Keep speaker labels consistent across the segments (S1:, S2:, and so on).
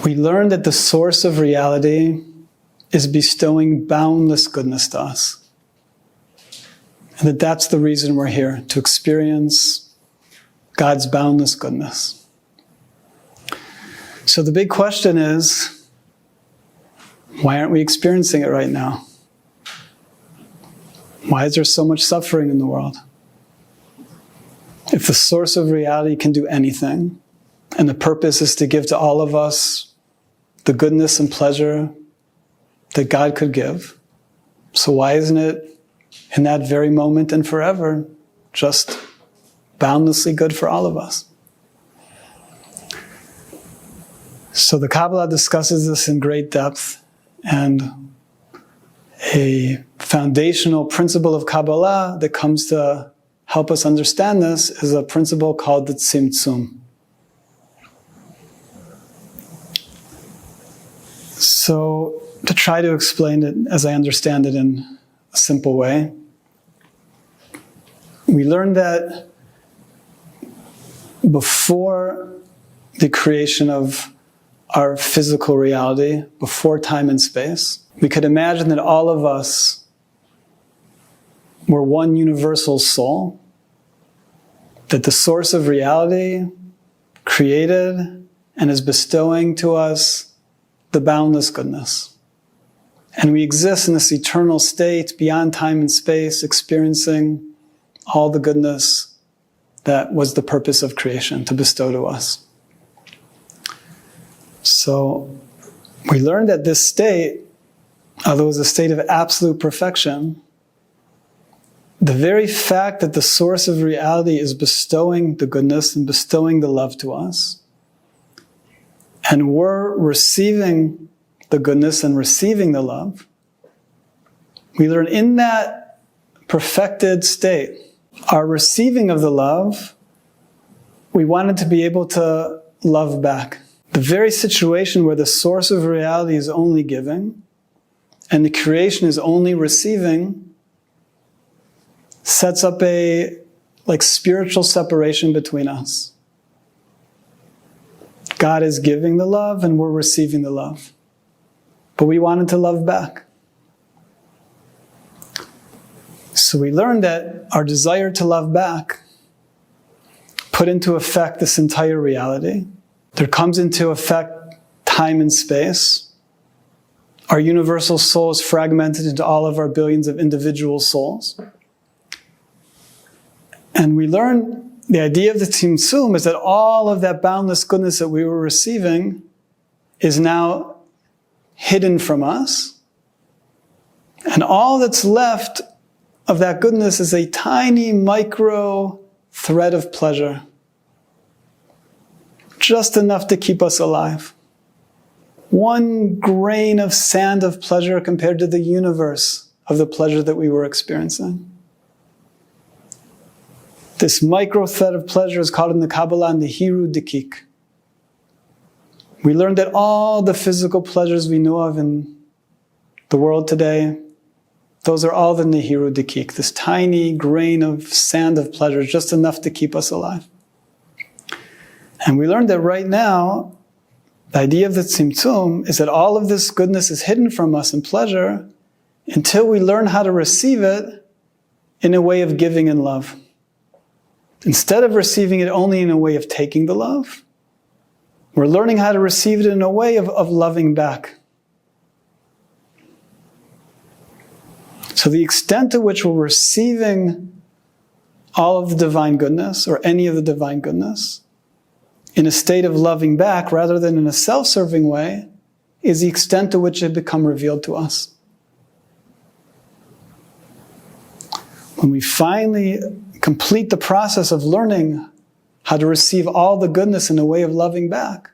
S1: We learn that the source of reality is bestowing boundless goodness to us. And that that's the reason we're here, to experience God's boundless goodness. So the big question is, why aren't we experiencing it right now? Why is there so much suffering in the world? If the source of reality can do anything, and the purpose is to give to all of us the goodness and pleasure that God could give, so why isn't it in that very moment and forever just boundlessly good for all of us? So the Kabbalah discusses this in great depth, and a foundational principle of Kabbalah that comes to help us understand this is a principle called the Tzimtzum. So, to try to explain it as I understand it in a simple way, we learned that before the creation of our physical reality, before time and space, we could imagine that all of us were one universal soul, that the source of reality created and is bestowing to us the boundless goodness. And we exist in this eternal state beyond time and space, experiencing all the goodness that was the purpose of creation to bestow to us. So we learned that this state, although it was a state of absolute perfection, the very fact that the source of reality is bestowing the goodness and bestowing the love to us, and we're receiving the goodness and receiving the love, we learn in that perfected state, our receiving of the love, we wanted to be able to love back. The very situation where the source of reality is only giving, and the creation is only receiving, sets up a spiritual separation between us. God is giving the love and we're receiving the love. But we wanted to love back. So we learned that our desire to love back put into effect this entire reality. There comes into effect time and space. Our universal soul is fragmented into all of our billions of individual souls. And we learn the idea of the Tzimtzum is that all of that boundless goodness that we were receiving is now hidden from us. And all that's left of that goodness is a tiny micro thread of pleasure. Just enough to keep us alive. One grain of sand of pleasure compared to the universe of the pleasure that we were experiencing. This micro thread of pleasure is called in the Kabbalah Nehiru Dekik. We learned that all the physical pleasures we know of in the world today, those are all the Nehiru Dekik, this tiny grain of sand of pleasure, just enough to keep us alive. And we learned that right now, the idea of the Tzimtzum is that all of this goodness is hidden from us in pleasure until we learn how to receive it in a way of giving and love. Instead of receiving it only in a way of taking the love, we're learning how to receive it in a way of loving back. So the extent to which we're receiving all of the divine goodness, or any of the divine goodness, in a state of loving back rather than in a self-serving way, is the extent to which it become revealed to us. When we finally complete the process of learning how to receive all the goodness in a way of loving back,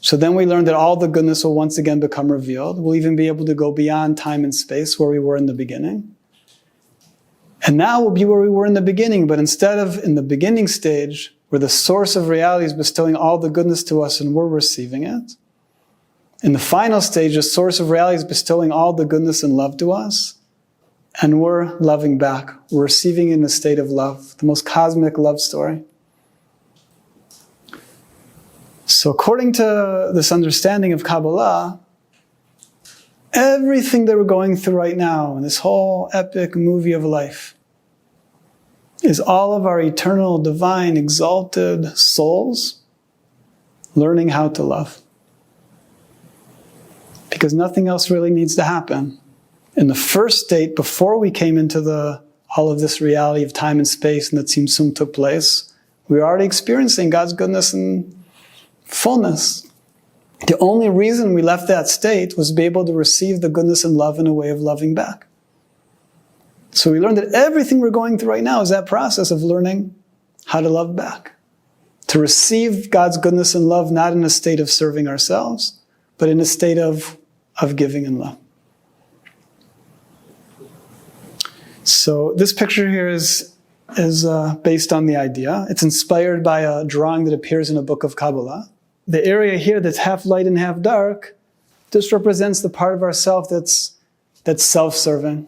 S1: so then we learn that all the goodness will once again become revealed. We'll even be able to go beyond time and space where we were in the beginning. And now we'll be where we were in the beginning, but instead of in the beginning stage, where the source of reality is bestowing all the goodness to us and we're receiving it, in the final stage, the source of reality is bestowing all the goodness and love to us, and we're loving back. We're receiving in a state of love, the most cosmic love story. So according to this understanding of Kabbalah, everything that we're going through right now in this whole epic movie of life is all of our eternal, divine, exalted souls learning how to love. Because nothing else really needs to happen. In the first state, before we came into all of this reality of time and space and the Tzimtzum took place, we were already experiencing God's goodness and fullness. The only reason we left that state was to be able to receive the goodness and love in a way of loving back. So we learned that everything we're going through right now is that process of learning how to love back. To receive God's goodness and love not in a state of serving ourselves, but in a state of giving and love. So this picture here is based on the idea. It's inspired by a drawing that appears in a book of Kabbalah. The area here that's half light and half dark, this represents the part of ourself that's self-serving,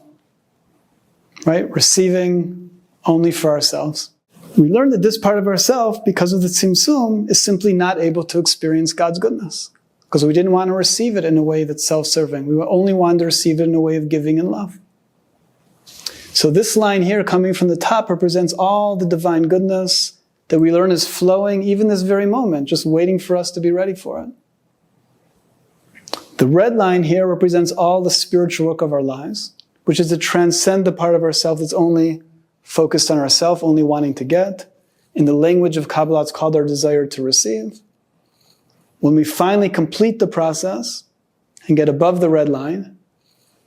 S1: right? Receiving only for ourselves. We learned that this part of ourself, because of the Tzimtzum, is simply not able to experience God's goodness. Because we didn't want to receive it in a way that's self-serving. We only wanted to receive it in a way of giving and love. So this line here coming from the top represents all the divine goodness that we learn is flowing even this very moment, just waiting for us to be ready for it. The red line here represents all the spiritual work of our lives, which is to transcend the part of ourself that's only focused on ourself, only wanting to get. In the language of Kabbalah, it's called our desire to receive. When we finally complete the process and get above the red line,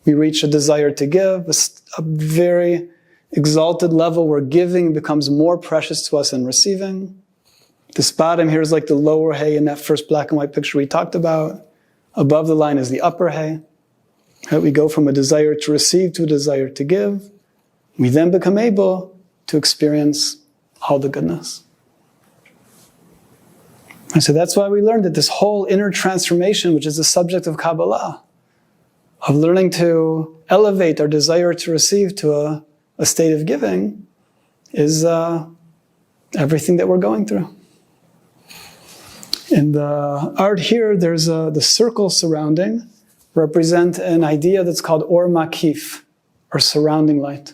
S1: we reach a desire to give, a very exalted level where giving becomes more precious to us than receiving. This bottom here is like the lower hay in that first black and white picture we talked about. Above the line is the upper hay. Right? We go from a desire to receive to a desire to give. We then become able to experience all the goodness. And so that's why we learned that this whole inner transformation, which is the subject of Kabbalah, of learning to elevate our desire to receive to a state of giving, is everything that we're going through. In the art here, there's the circle surrounding represent an idea that's called or makif, or surrounding light.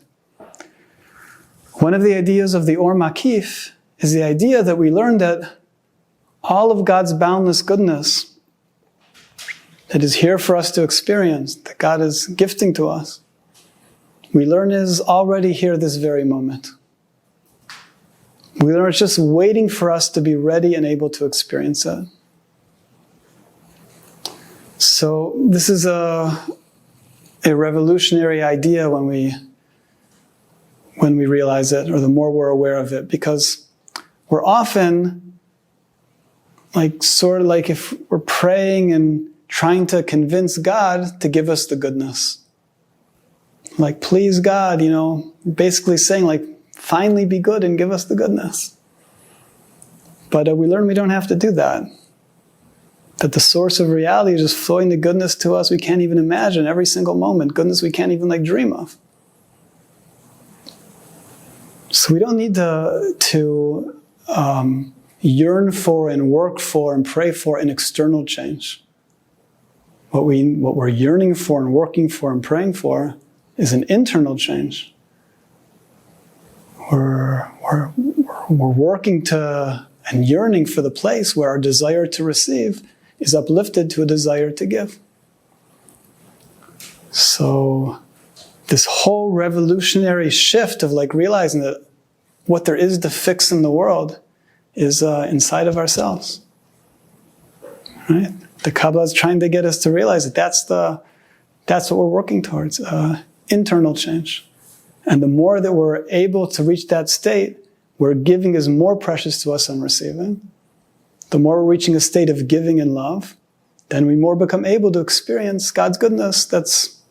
S1: One of the ideas of the or makif is the idea that we learned that all of God's boundless goodness that is here for us to experience, that God is gifting to us, we learn is already here this very moment. We learn it's just waiting for us to be ready and able to experience it. So this is a revolutionary idea when we realize it, or the more we're aware of it, because we're often sort of like if we're praying and trying to convince God to give us the goodness. Like, please God, basically saying finally be good and give us the goodness. But we learn we don't have to do that. That the source of reality is just flowing the goodness to us we can't even imagine every single moment, goodness we can't even dream of. So we don't need to yearn for and work for and pray for an external change. What we're yearning for and working for and praying for is an internal change. We're working to and yearning for the place where our desire to receive is uplifted to a desire to give. So this whole revolutionary shift of realizing that what there is to fix in the world is inside of ourselves. Right? The Kabbalah is trying to get us to realize that that's what we're working towards, internal change. And the more that we're able to reach that state where giving is more precious to us than receiving, the more we're reaching a state of giving and love, then we more become able to experience God's goodness that's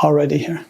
S1: already here.